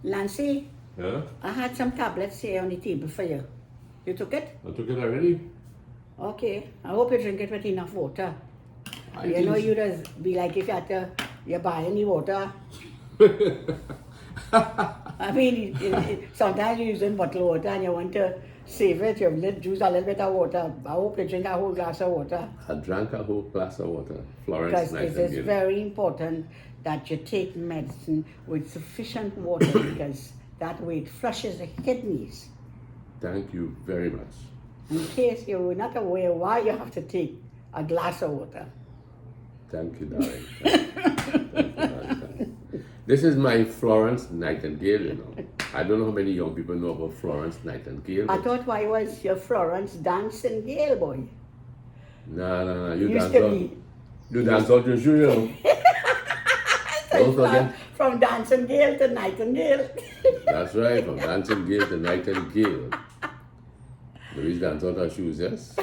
Lancy, Yeah? I had some tablets here on the table for you. You took it? I took it already. Okay. I hope you drink it with enough water. I You think know, so. you just be like if you had to, you buy any water. I mean, sometimes you're using bottled water and you want to save it, you use a little bit of water. I hope you drink a whole glass of water. I drank a whole glass of water. Florence Because it is Nightingale. very important that you take medicine with sufficient water because that way it flushes the kidneys. Thank you very much. In case you're not aware why you have to take a glass of water. Thank you, darling. Thank you, darling. This is my Florence Nightingale, you know. I don't know how many young people know about Florence Nightingale. I thought why was your Florence dancing Gale boy? No. You Used dance to out. be. You dance out your shoe, you know. Don't forget. From dancing Gale to Nightingale. That's right, from dancing Gale to Nightingale. Louise dance out her shoes, yes?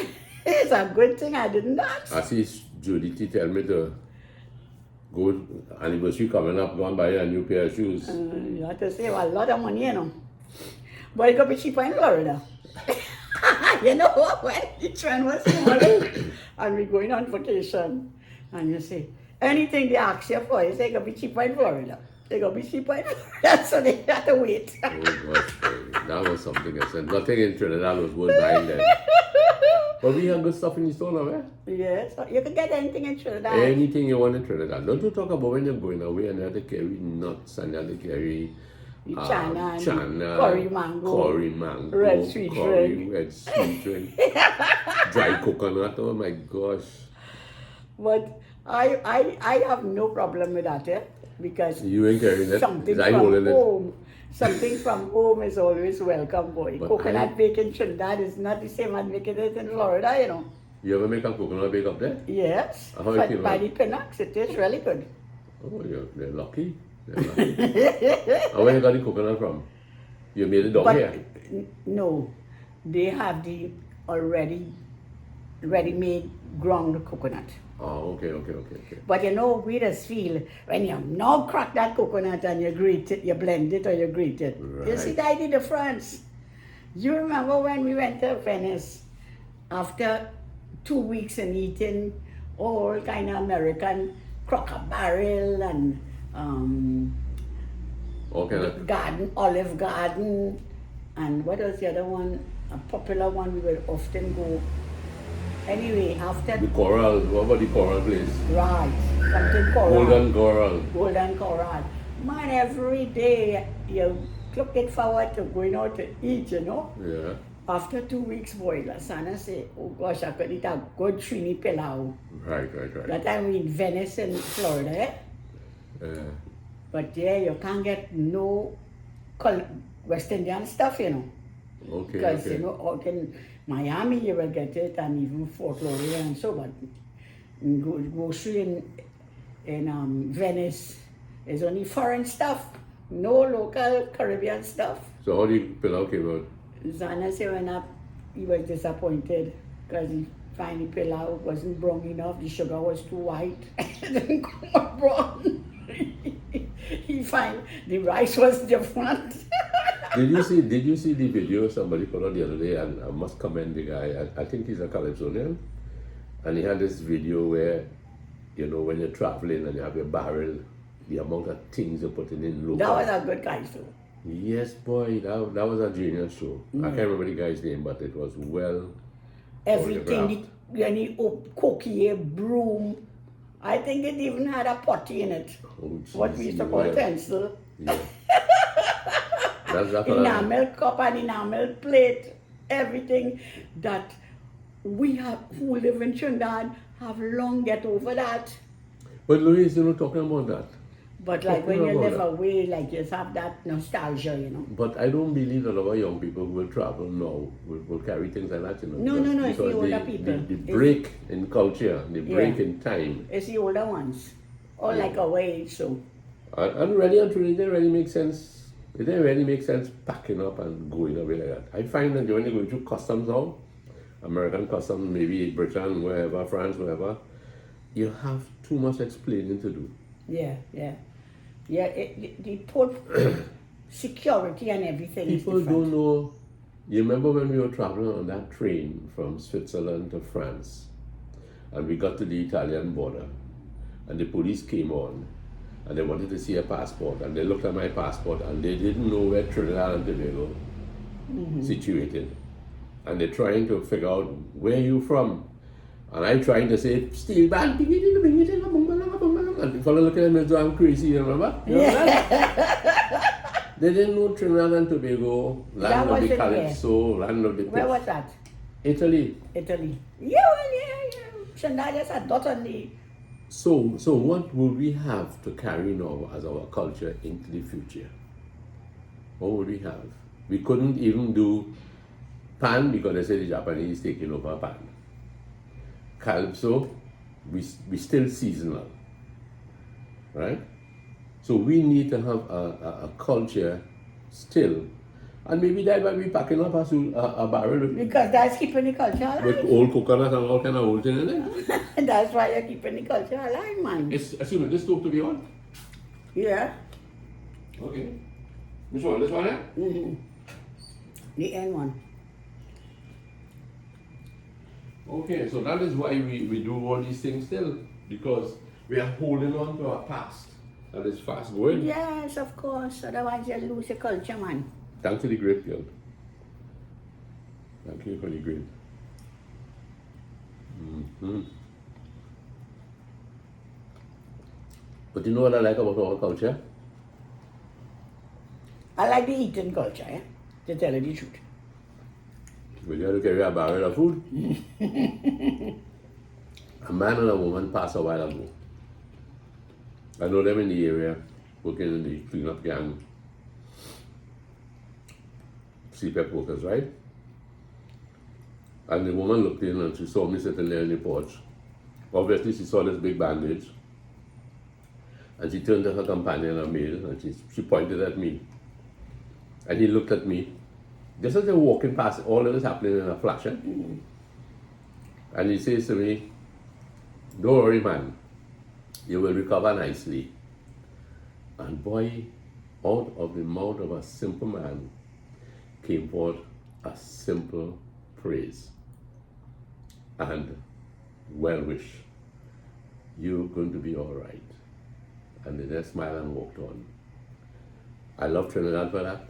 It's a good thing I didn't dance. I see Judy T tell me to go anniversary coming up, go and buy a new pair of shoes. You have to save a lot of money, you know. But it could be cheaper in Florida. You know, when each one was small and we're going on vacation, and you say, anything they ask you for, you say it could be cheaper in Florida. They could be cheaper in Florida, so they have to wait. Oh gosh, that was something I said. Nothing in Trinidad was worth buying then. But we have good stuff in the store now, eh? Yes, you can get anything in Trinidad. Anything you want in Trinidad. Don't you talk about when you're going away and you have to carry nuts and you have to carry Chana, curry mango, red sweet drink. red sweet drink, dry coconut. Oh my gosh. But I have no problem with that, eh? Because You ain't carrying it. something Is I from holding it? home, something from home is always welcome, boy. But Coconut I- bake in Trinidad is not the same as making it in Florida, you know. You ever make a coconut bake up there? Yes, How it but came by out? the Pinox, it is really good. Oh, they're lucky. They're lucky. And where you got the coconut from? You made it down But here? no, they have the already ready-made ground coconut. Oh, okay. But you know, we just feel when you now crack that coconut and you grate it, you blend it or you grate it. You see Right. the difference. You remember when we went to Venice after 2 weeks and eating all kind of American Cracker Barrel and Olive Garden, and what was the other one? A popular one we would often go. Anyway, after The coral, what about the coral place? right, something coral. Golden coral. Coral. Man, every day you looking forward to going out to eat, you know. Yeah. After 2 weeks, boy, Lasana say, oh gosh, I could eat a good Trini pilau. Right. That time we in Venice in Florida, eh? Yeah. But yeah, you can't get no West Indian stuff, you know. Okay. Because, you know, out in Miami you will get it, and even Fort Lauderdale and so, but grocery in Venice is only foreign stuff, no local Caribbean stuff. So how the pilau came out? Zana said he was disappointed because he found the pilau wasn't brown enough, the sugar was too white, it didn't come out brown. He find the rice was different. Did you see the video somebody put out the other day? And I must commend the guy. I think he's a Calypsonian, and he had this video where, you know, when you're traveling and you have your barrel, the amount of things you're putting in local. That was a good guy too. Yes, boy, that was a genius show. I can't remember the guy's name, but it was well Everything, any cookie, broom. I think it even had a potty in it. Oh, What we used to call utensil. Yeah. That's what I- Enamel cup and enamel plate. Everything that we have who live in Trinidad have long get over that. But Louise, you know, talking about that. But like when Talking you about live that. away, like you just have that nostalgia, you know. But I don't believe that our young people who will travel now will carry things like that, you know. No, it's the because older people. The break in culture, the break in time. It's the older ones. Or like our age, so. And really and truly, it didn't really make sense. It didn't really make sense packing up and going away like that. I find that when you go through customs now, American customs, maybe Britain, wherever, France, wherever, you have too much explaining to do. Yeah. The port security and everything is People different. don't know. You remember when we were traveling on that train from Switzerland to France, and we got to the Italian border, and the police came on, and they wanted to see a passport, and they looked at my passport, and they didn't know where Trinidad and Tobago situated, and they're trying to figure out where you from, and I trying to say steel band, and the fellow looking at me as though I'm crazy. You remember? You remember that? They didn't know Trinidad and Tobago, That land of was the in where? calypso, land of the Where fish. was that? Italy. Italy. Yeah, well, yeah. Trinidad just a dot on the. So what would we have to carry now as our culture into the future? What would we have? We couldn't even do pan because they say the Japanese taking over pan. Calypso, we still seasonal, right? So we need to have a culture still, and maybe that might be packing up a barrel Because that's keeping the culture with alive. old coconut and all kind of old thing in it. That's why you're keeping the culture alive, man. Excuse me, this stove to be on? Yeah. Okay. Which one? This one here? Mm-hmm. The end one. Okay, so that is why we do all these things still, because we are holding on to our past that is fast going. Yes, of course. Otherwise you lose your culture, man. Thanks to the grape, girl. Thank you for the grape. But you know what I like about our culture? I like the eating culture, yeah? To tell you the truth. We got to carry a barrel of food. A man and a woman passed a while ago. I know them in the area, working in the cleanup gang, CPEP workers, right? And the woman looked in and she saw me sitting there in the porch. Obviously, she saw this big bandage. And she turned to her companion, a male, and she pointed at me. And he looked at me. Just as they're walking past, all of this happening in a flash. Eh? And he says to me, "Don't worry, man. You will recover nicely." And boy, out of the mouth of a simple man came forth a simple praise and well wish. You're going to be all right. And they just smiled and walked on. I love Trinidad for that.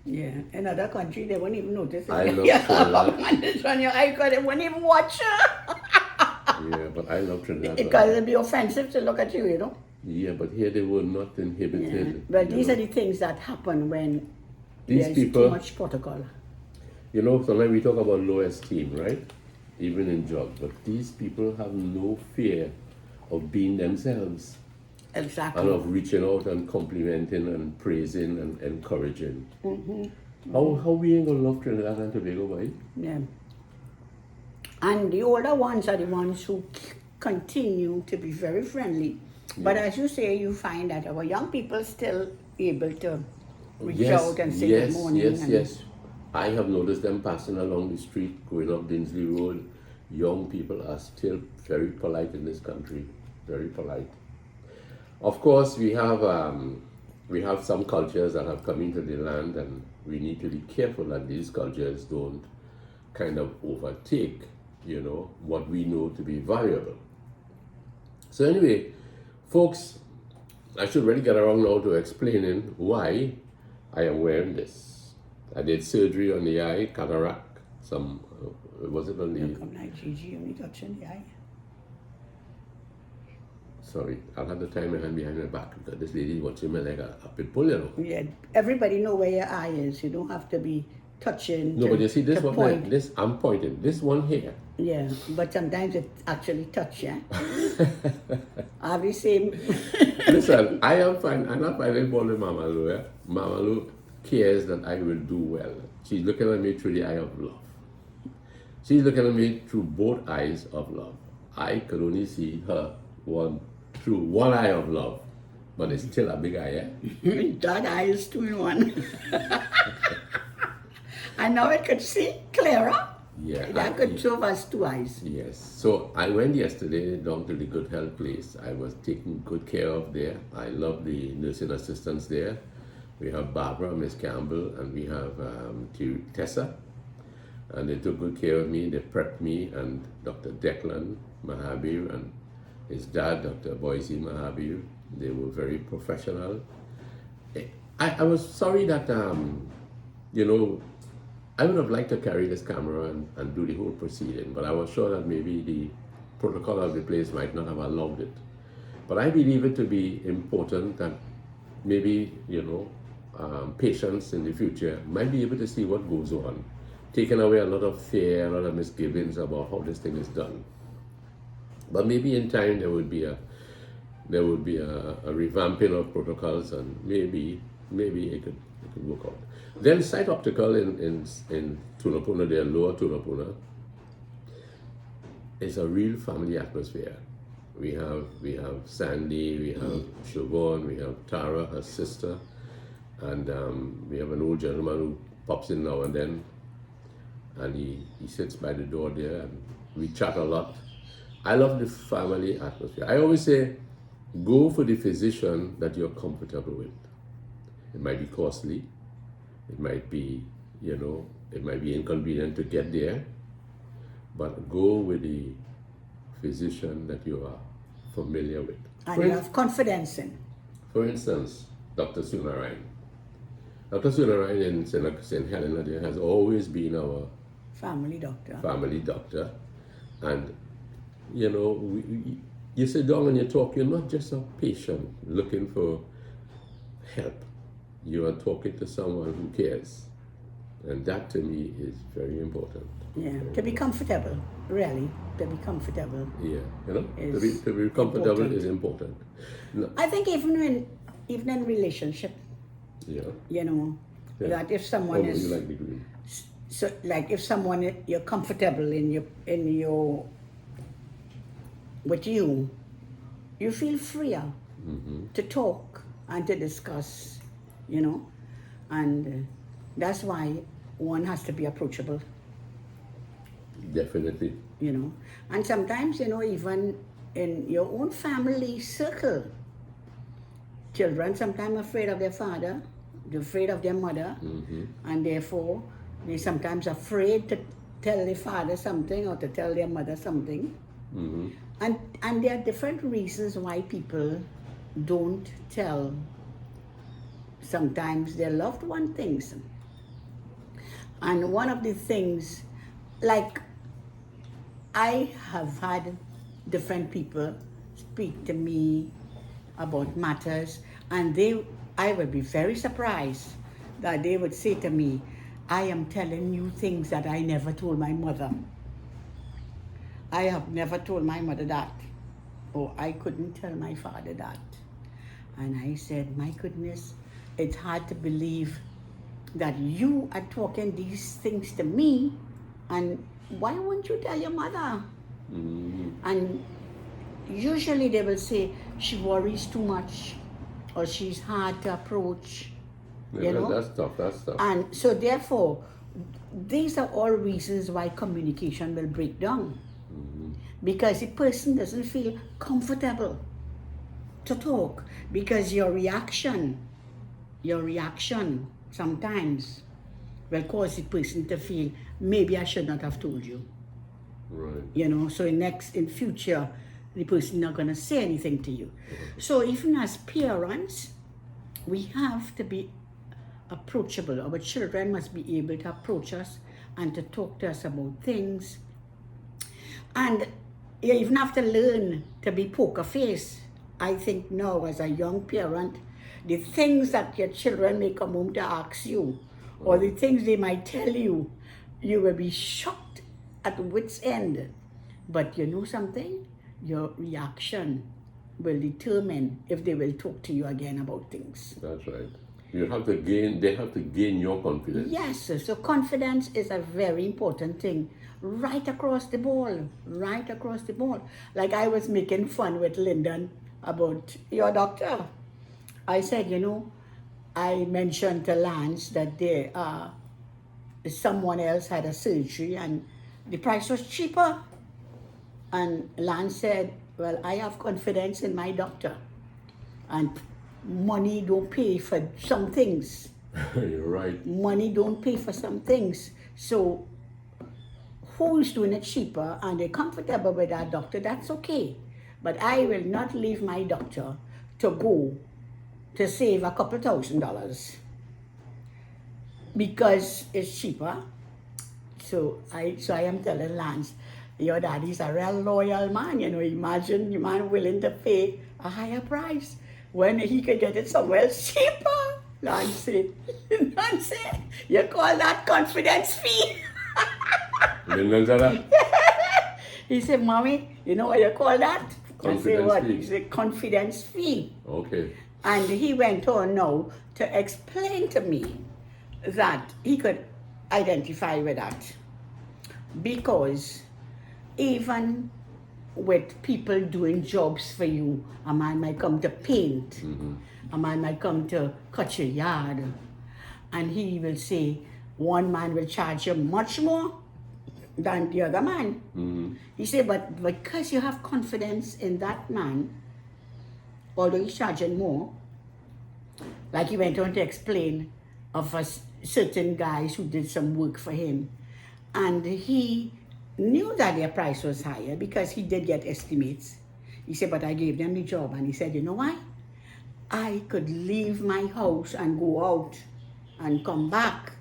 Yeah. In other country, they won't even notice it. I love Yeah, Trinidad. bandage on your eye because they won't even watch you. Yeah, but I love Trinidad for Because that. it'll be offensive to look at you, you know? Yeah, but here they were not Yeah. inhibited. But you these know. are the things that happen when These there's people- too much protocol. You know, sometimes we talk about low esteem, right? Even in jobs. But these people have no fear of being themselves Exactly. and of reaching out and complimenting and praising and encouraging. How we ain't gonna love Trinidad and Tobago, boy? Yeah. And the older ones are the ones who continue to be very friendly. But as you say, you find that our young people still able to reach out and say good morning. Yes, and yes. I have noticed them passing along the street, going up Dinsley Road. Young people are still very polite in this country, very polite. Of course, we have some cultures that have come into the land, and we need to be careful that these cultures don't kind of overtake, you know, what we know to be valuable. So anyway, folks, I should really get around now to explaining why I am wearing this. I did surgery on the eye, cataract, was it on the, come like Gigi, only touching the eye. sorry, I'll have to tie my hand behind my back because this lady is watching me like a pit bull, you know. Yeah, everybody know where your eye is. You don't have to be touching. No, but you see this to one, point. I'm pointing, this one here. Yeah, but sometimes it actually touch, yeah. I have the same. Listen, I'm not finding fault with Mama Lou. Eh? Mama Lou cares that I will do well. She's looking at me through the eye of love. She's looking at me through both eyes of love. I could only see her through one eye of love, but it's still a big eye, eh? That eye is 2 in 1. And now I could see clearer. Yeah. That could serve as 2 eyes. Yes. So I went yesterday down to the good health place. I was taken good care of there. I love the nursing assistants there. We have Barbara, Miss Campbell, and we have Tessa. And they took good care of me. They prepped me, and Dr. Declan Mahabir and his dad, Dr. Boise Mahabir. They were very professional. I was sorry that, you know, I would have liked to carry this camera and do the whole proceeding, but I was sure that maybe the protocol of the place might not have allowed it. But I believe it to be important that maybe, you know, patients in the future might be able to see what goes on, taking away a lot of fear, a lot of misgivings about how this thing is done. But maybe in time there would be a revamping of protocols, and maybe it could work out. Then Sight Optical in Tunapuna, there, Lower Tunapuna, is a real family atmosphere. We have Sandy, we have Siobhan, we have Tara, her sister, and we have an old gentleman who pops in now and then, and he sits by the door there, and we chat a lot. I love the family atmosphere. I always say, go for the physician that you're comfortable with. It might be costly, it might be, you know, it might be inconvenient to get there, but go with the physician that you are familiar with. And you have confidence in. For instance, Dr. Sunarayan. Dr. Sunarayan in St. Helena there has always been our family doctor. And, you know, you sit down and you talk, you're not just a patient looking for help. You are talking to someone who cares. And that to me is very important. Yeah, to be comfortable, really, to be comfortable. Yeah, you know, to be comfortable important. Is important. No. I think even in relationship, yeah, you know, that if someone is, you like the green? So like if someone you're comfortable in your with you feel freer to talk and to discuss, you know, and that's why one has to be approachable. Definitely. You know, and sometimes, you know, even in your own family circle, children sometimes afraid of their father, they're afraid of their mother, and therefore they sometimes afraid to tell their father something or to tell their mother something. And there are different reasons why people don't tell sometimes their loved one things. And one of the things, like, I have had different people speak to me about matters, and I would be very surprised that they would say to me, I am telling you things that I never told my mother. I have never told my mother that, or I couldn't tell my father that. And I said, my goodness, it's hard to believe that you are talking these things to me, and why won't you tell your mother? And usually they will say, she worries too much, or she's hard to approach. Yeah, you know? That's tough. And so therefore, these are all reasons why communication will break down. Because the person doesn't feel comfortable to talk, because your reaction sometimes will cause the person to feel, maybe I should not have told you. Right. You know, so in future, the person not going to say anything to you. So even as parents, we have to be approachable. Our children must be able to approach us and to talk to us about things. And you even have to learn to be poker face. I think now, as a young parent, the things that your children may come home to ask you, or the things they might tell you, you will be shocked at wit's end. But you know something? Your reaction will determine if they will talk to you again about things. That's right. They have to gain your confidence. Yes, so confidence is a very important thing. Right across the ball. Like I was making fun with Lyndon about your doctor. I said, you know, I mentioned to Lance that someone else had a surgery and the price was cheaper. And Lance said, well, I have confidence in my doctor. And money don't pay for some things. You're right. Money don't pay for some things. So who's doing it cheaper and they're comfortable with that doctor, that's okay. But I will not leave my doctor to go to save a couple $1,000 because it's cheaper. So I am telling Lance, your daddy's a real loyal man, you know. Imagine your man willing to pay a higher price when he could get it somewhere cheaper. Lance said, you call that confidence fee? Didn't answer that? He said, Mommy, you know what you call that? Confidence I say, what? fee. He said, confidence fee. Okay. And he went on now to explain to me that he could identify with that. Because even with people doing jobs for you, a man might come to paint, a man might come to cut your yard, and he will say, one man will charge you much more than the other man. He said, but because you have confidence in that man, although he's charging more, like he went on to explain of certain guys who did some work for him, and he knew that their price was higher because he did get estimates. He said, but I gave them the job, and he said, you know why? I could leave my house and go out and come back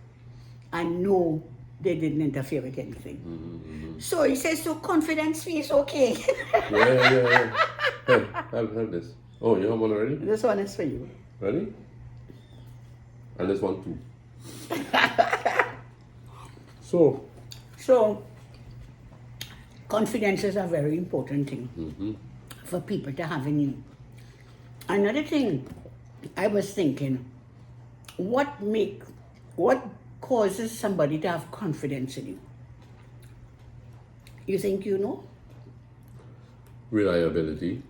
and know they didn't interfere with anything. So he says, so confidence fee is okay. Yeah. Hey, have this. Oh, you have one already? This one is for you. Ready? And this one too. So, confidence is a very important thing for people to have in you. Another thing I was thinking, what causes somebody to have confidence in you? You think you know? Reliability.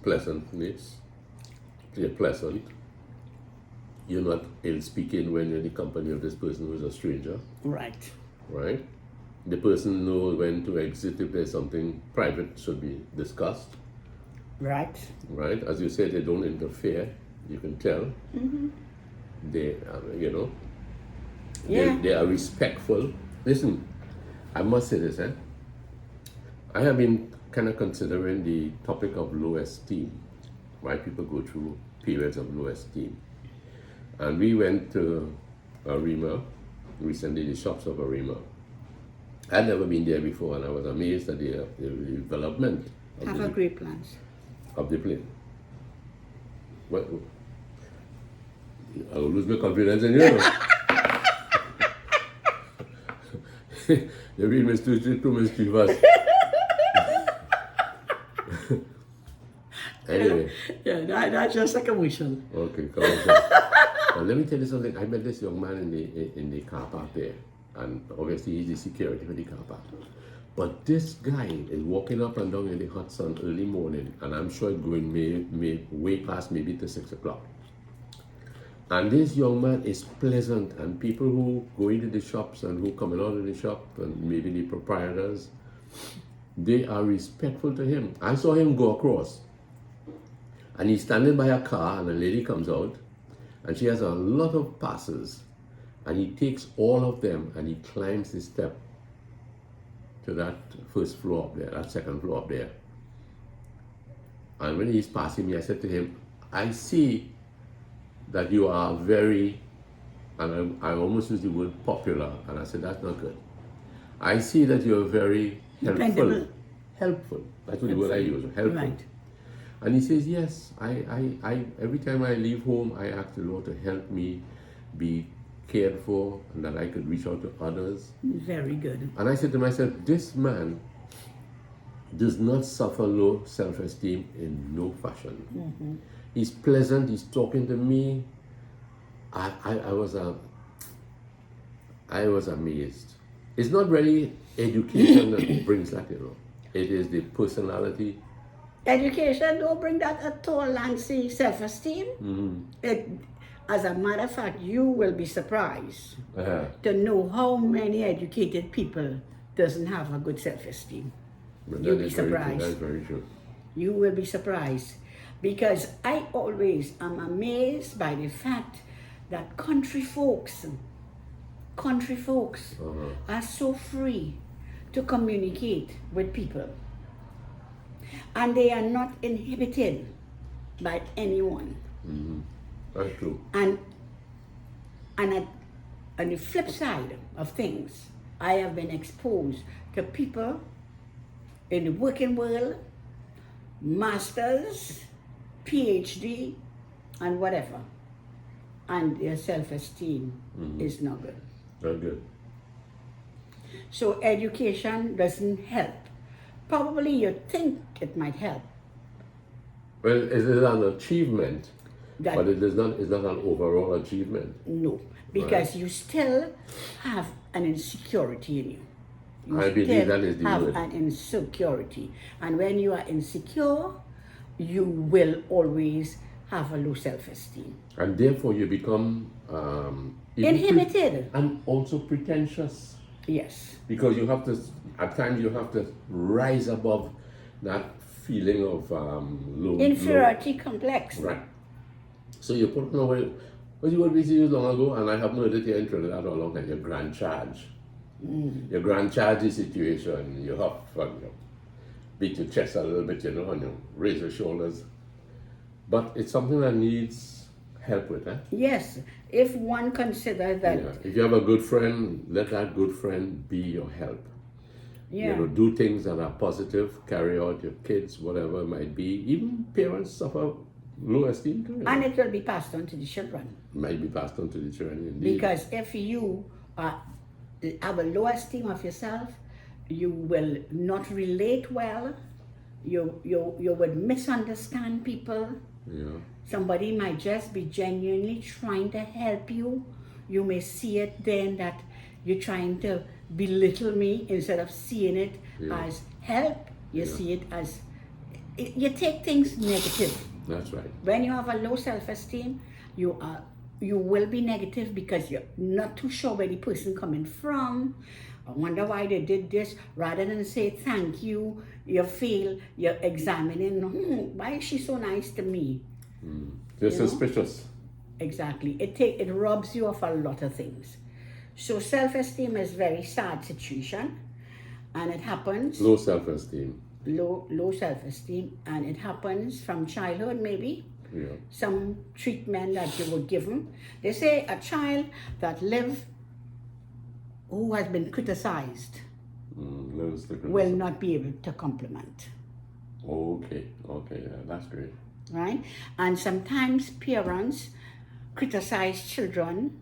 Pleasantness. You're pleasant. You're not ill-speaking when you're in the company of this person who's a stranger. Right. Right? The person knows when to exit if there's something private should be discussed. Right. Right? As you said, they don't interfere. You can tell. They, they are respectful. Listen, I must say this, I have been kind of considering the topic of low esteem. Why people go through periods of low esteem. And we went to Arima recently, the shops of Arima. I'd never been there before, and I was amazed at the development Have a great plans. of the plane. What? I'll lose my confidence in you. You read me too mischievous. Anyway. Yeah, that's just a commercial. Okay, come on. Now, let me tell you something. I met this young man in the car park there, and obviously he's the security for the car park. But this guy is walking up and down in the hot sun early morning, and I'm sure it's going may way past maybe to 6 o'clock. And this young man is pleasant, and people who go into the shops and who come out of the shop, and maybe the proprietors, they are respectful to him. I saw him go across, and he's standing by a car, and a lady comes out, and she has a lot of passes, and he takes all of them, and he climbs the step to that first floor up there, that second floor up there. And when he's passing me, I said to him, I see that you are very, and I almost used the word popular, and I said, that's not good. I see that you're very helpful. Helpful. That's what the word I use, helpful. Right. And he says, yes, I every time I leave home, I ask the Lord to help me be cared for and that I could reach out to others. Very good. And I said to myself, this man does not suffer low self-esteem in no fashion. He's pleasant, he's talking to me. I was amazed. It's not really education that brings that, It is the personality. Education don't bring that at all, Nancy. Self-esteem. As a matter of fact, you will be surprised to know how many educated people doesn't have a good self-esteem. You'll be surprised. That's very true. You will be surprised. Because I always am amazed by the fact that country folks are so free to communicate with people. And they are not inhibited by anyone. That's true. And on the flip side of things, I have been exposed to people in the working world, masters, PhD, and whatever. And their self-esteem is not good. Very good. So education doesn't help. Probably you think it might help. Well, it is an achievement, That but it's not an overall achievement. no, because you still have an insecurity in you. You I believe that is the have word. an insecurity. And when you are insecure, you will always have a low self-esteem. And therefore you become even Inhibited. and also pretentious. Yes. Because you have to, at times you have to rise above that feeling of low. Inferiority complex. Right. So you put on away, what you were busy long ago, and I have heard it here in Trinidad for a long time, your grand charge. Your grand charge situation, you have fun, you beat your chest a little bit, and you raise your shoulders. But it's something that needs help with, eh? Yes. If one considers that. Yeah. If you have a good friend, let that good friend be your help. Yeah. Do things that are positive, carry out your kids, whatever it might be. Even parents suffer low esteem too. And it will be passed on to the children. Might be passed on to the children indeed. Because if you have a low esteem of yourself, you will not relate well. You would misunderstand people. Yeah. Somebody might just be genuinely trying to help you. You may see it then that you're trying to belittle me instead of seeing it as help. You see it as, you take things negative. That's right. When you have a low self-esteem, you will be negative because you're not too sure where the person coming from. I wonder why they did this. Rather than say thank you, you feel you're examining, why is she so nice to me? You're suspicious. Exactly. It robs you of a lot of things. So self-esteem is very sad situation, and it happens. Low self-esteem. Low self-esteem, and it happens from childhood maybe. Yeah. Some treatment that you were given. They say a child that who has been criticized will not be able to compliment. Okay, yeah, that's great. Right? And sometimes parents criticize children,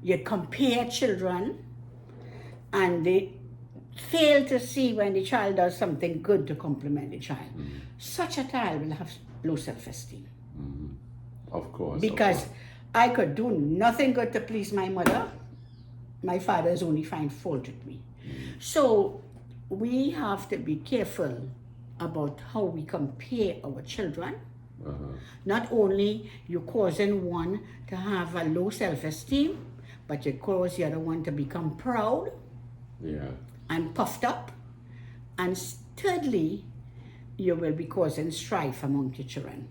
you compare children, and they fail to see when the child does something good to compliment the child. Such a child will have low self-esteem. Of course. Because I could do nothing good to please my mother. My father is only find fault with me. So we have to be careful about how we compare our children. Not only you causing one to have a low self-esteem, but you cause the other one to become proud and puffed up. And thirdly, you will be causing strife among your children.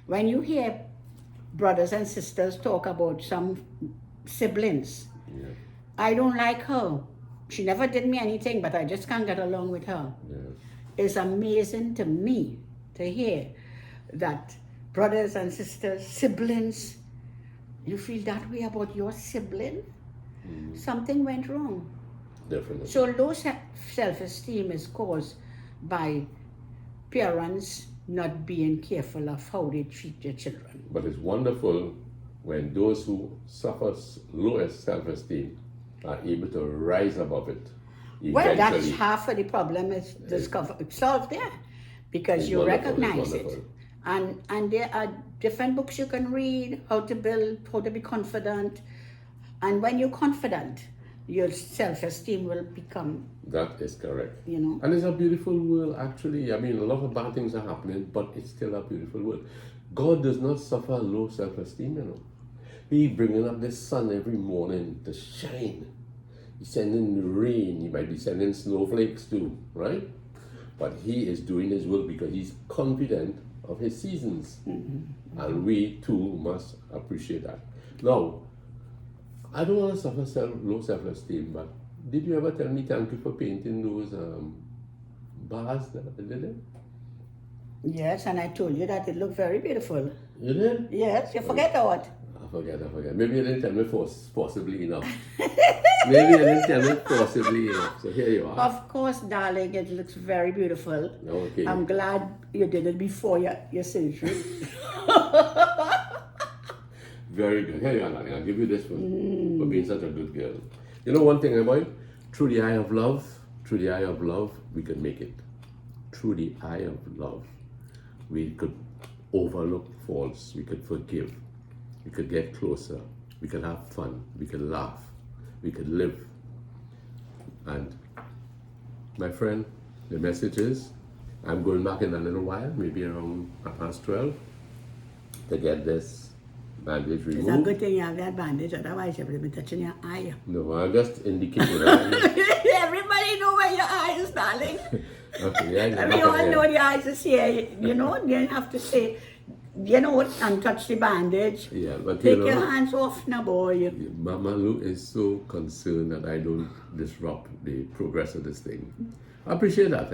When you hear brothers and sisters talk about some siblings, I don't like her. She never did me anything, but I just can't get along with her. It's amazing to me to hear that brothers and sisters, siblings, you feel that way about your sibling? Something went wrong. Definitely. So low self-esteem is caused by parents not being careful of how they treat their children. But it's wonderful when those who suffer low self-esteem are able to rise above it. Well, that's eventually. half of the problem is solved there, because It's you wonderful, recognize it's it. wonderful. And there are different books you can read, how to build, how to be confident. And when you're confident, your self-esteem will become, That is correct. you know. And it's a beautiful world, actually. I mean, a lot of bad things are happening, but it's still a beautiful world. God does not suffer low self-esteem, you know. He bringing up the sun every morning to shine. He's sending the rain. He might be sending snowflakes too, right? But he is doing his work because he's confident of his seasons. And we too must appreciate that. Now, I don't want to suffer low self-esteem, but did you ever tell me thank you for painting those bars that I did it? Yes, and I told you that it looked very beautiful. You did? Yes, you forget or what? I forget. Maybe you didn't tell me forcibly enough. Maybe you didn't tell me forcibly enough. So here you are. Of course, darling, it looks very beautiful. Okay. I'm glad you did it before your surgery. Very good. Here you are, darling. I'll give you this one for being such a good girl. You know one thing about it? Through the eye of love, we can make it. Through the eye of love, we could overlook faults, we could forgive, we could get closer, we could have fun, we could laugh, we could live. And my friend, the message is, I'm going back in a little while, maybe around 12:30, to get this bandage removed. It's a good thing you have that bandage, otherwise you would have been touching your eye. No, I'm just indicating that. Everybody know where your eye is, darling. Okay, yeah, We all know the eyes is here, you know, you have to say, you know what, and touch the bandage. Yeah, but Take you know, your hands off now, boy. Mama Lou is so concerned that I don't disrupt the progress of this thing. I appreciate that,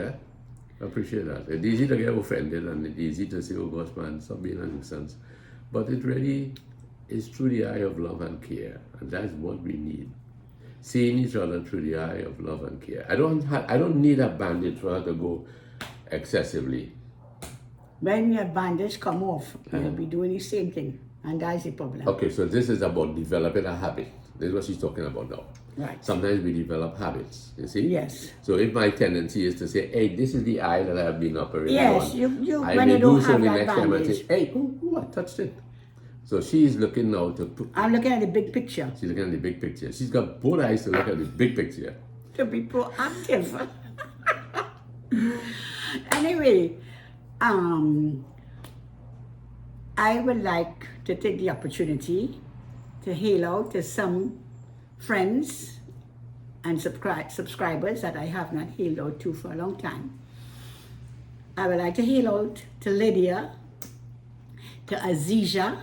I appreciate that. It's easy to get offended and it's easy to say, oh gosh, man, stop being a nuisance. But it really is through the eye of love and care, and that's what we need. Seeing each other through the eye of love and care. I don't need a bandage for her to go excessively. When your bandage come off, you'll be doing the same thing, and that's the problem. Okay, so this is about developing a habit. This is what she's talking about now. Right. Sometimes we develop habits, you see? Yes. So if my tendency is to say, hey, this is the eye that I've been operating Yes, on. you I when may you don't do so have the that next time and bandage. say, hey, oh, I touched it. So she's looking now to put, I'm looking at the big picture, she's looking at the big picture. She's got both eyes to look at the big picture. to be proactive. Anyway, I would like to take the opportunity to hail out to some friends and subscribers that I have not hailed out to for a long time. I would like to hail out to Lydia, to Azizia,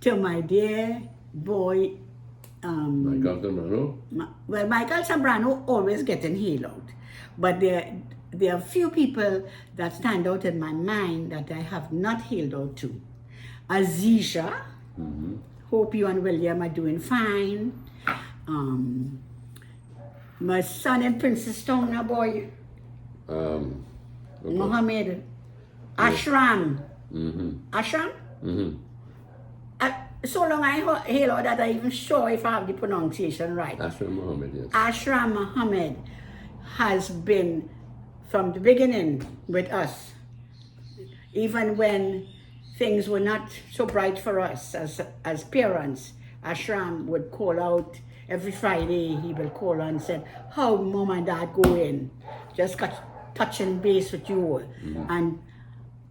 to my dear boy, Michael Zambrano. well, Michael Zambrano always getting hailed out, but there are few people that stand out in my mind that I have not hailed out to. Azizia, hope you and William are doing fine. My son in Princeton, now boy, Okay. Mohammed, Ashram. Ashram? So long I hail out that I'm even sure if I have the pronunciation right. Ashram Mohammed, yes. Ashram Mohammed has been from the beginning with us, even when things were not so bright for us as parents. Ashram would call out every Friday. He will call and say, "How mom and dad going? Just touching base with you." And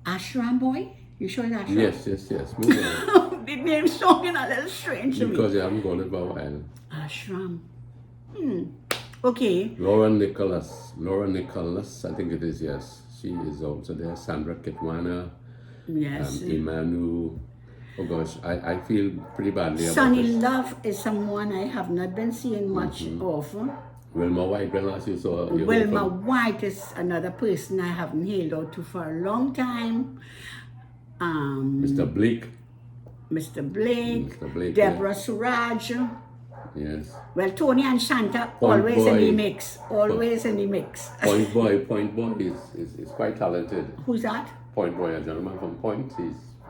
Ashram boy, you sure it's Ashram? Yes. Move on. The name sounding a little strange to me. Because you haven't gone it for a while. Ashram. Okay. Laura Nicholas, I think it is, yes. She is also there. Sandra Kitwana, Yes. Emmanuel. Oh gosh, I feel pretty badly about Sunny this. Love is someone I have not been seeing much of. Wilma White, when last you saw you heard Wilma from- White is another person I haven't hailed out to for a long time. Mr. Blake. Mr. Blake, Mr. Blake, Deborah Suraj. Yes. Well, Tony and Shanta Point always in Boy. the mix. Always in the mix. Point Boy is quite talented. Who's that? Point Boy, a gentleman from Point.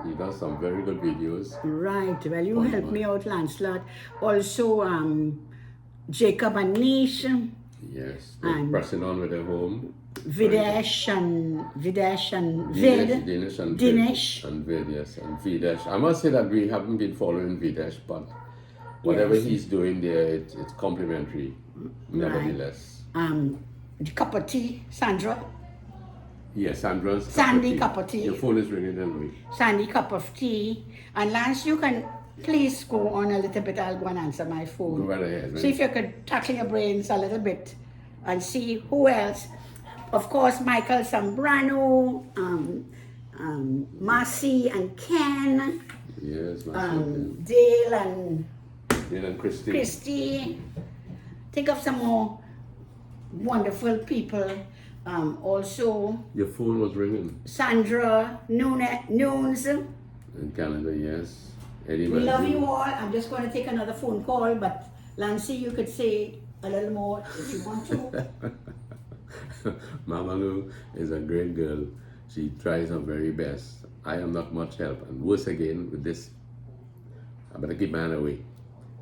He does some very good videos. Right. Well, you Point helped Boy. me out, Lancelot. Also, Jacob and Nish. Yes. They're And- pressing on with their home. Videsh and Vid. Dinesh and Dinesh. Vid. And Vid, yes. And Videsh. I must say that we haven't been following Videsh, but whatever Yes. he's doing there, it's complimentary, nevertheless. The cup of tea, Sandra. Yes, Sandra's Sandy cup of tea. Your phone is ringing, Henry. Sandy cup of tea. And Lance, you can please go on a little bit. I'll go and answer my phone. Go right ahead. See if you could tackle your brains a little bit and see who else. Of course, Michael Zambrano, Marcy and Ken, Yes, myself. Dale and And Christy. Christy. Think of some more wonderful people. Also, Your phone was ringing Sandra, Noons. in Canada, yes. Eddie We love Manzi. you all. I'm just going to take another phone call, but Lancy, you could say a little more if you want to. Mama Lou is a great girl. She tries her very best. I am not much help. And worse again with this, I better keep my hand away.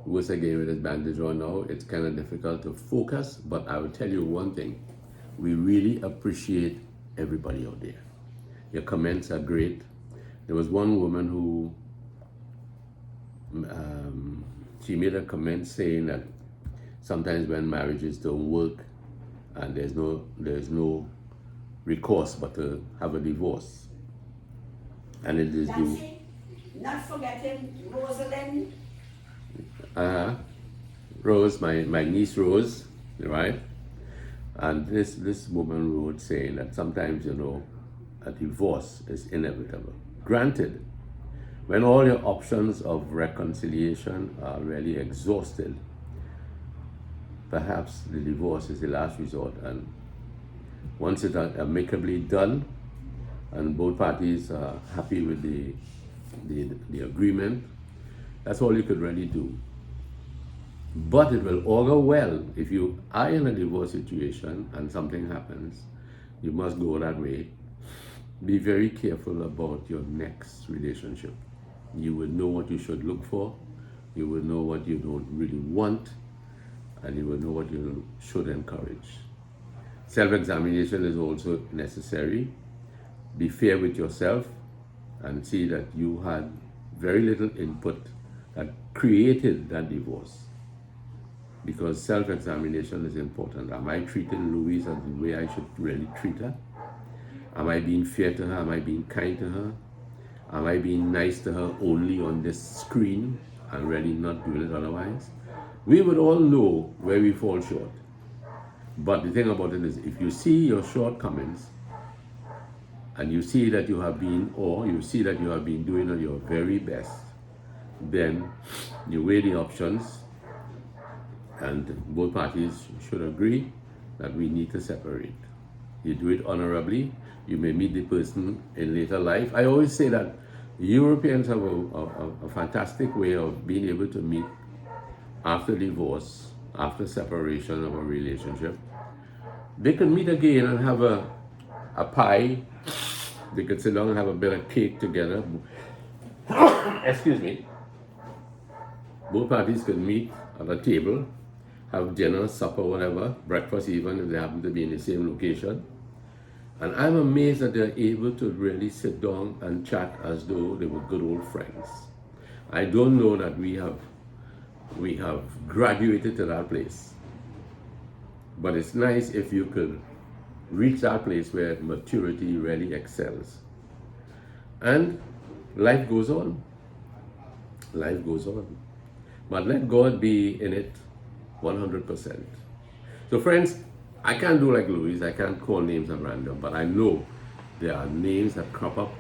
Worse again with this bandage on now, it's kind of difficult to focus, but I will tell you one thing. We really appreciate everybody out there. Your comments are great. There was one woman who, she made a comment saying that sometimes when marriages don't work and there's no recourse but to have a divorce. And it is due. Nancy, not forgetting Rosalind. Rose, my niece Rose, right? And this woman wrote saying that sometimes, a divorce is inevitable. Granted, when all your options of reconciliation are really exhausted, perhaps the divorce is the last resort. And once it's amicably done and both parties are happy with the agreement, that's all you could really do. But it will augur well if you are in a divorce situation and something happens. You must go that way. Be very careful about your next relationship. You would know what you should look for. You would know what you don't really want. And you would know what you should encourage. Self-examination is also necessary. Be fair with yourself and see that you had very little input that created that divorce. Because self-examination is important. Am I treating Louise as the way I should really treat her? Am I being fair to her? Am I being kind to her? Am I being nice to her only on this screen and really not doing it otherwise? We would all know where we fall short. But the thing about it is, if you see your shortcomings and you see that you have been doing your very best, then you weigh the options and both parties should agree that we need to separate. You do it honorably. You may meet the person in later life. I always say that Europeans have a fantastic way of being able to meet after divorce, after separation of a relationship. They can meet again and have a pie. They could sit down and have a bit of cake together. Excuse me. Both parties could meet at a table, have dinner, supper, whatever, breakfast even if they happen to be in the same location. And I'm amazed that they're able to really sit down and chat as though they were good old friends. I don't know that we have graduated to that place. But it's nice if you could reach that place where maturity really excels. And life goes on. Life goes on. But let God be in it 100%. So friends, I can't do like Louise. I can't call names at random, but I know there are names that crop up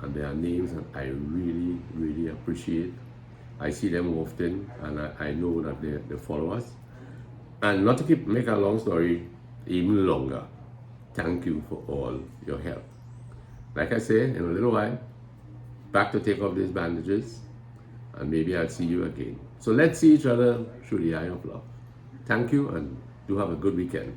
and there are names that I really, really appreciate. I see them often and I know that they follow us. And not to make a long story even longer, thank you for all your help. Like I say, in a little while, back to take off these bandages and maybe I'll see you again. So let's see each other through the eye of love. Thank you and do have a good weekend.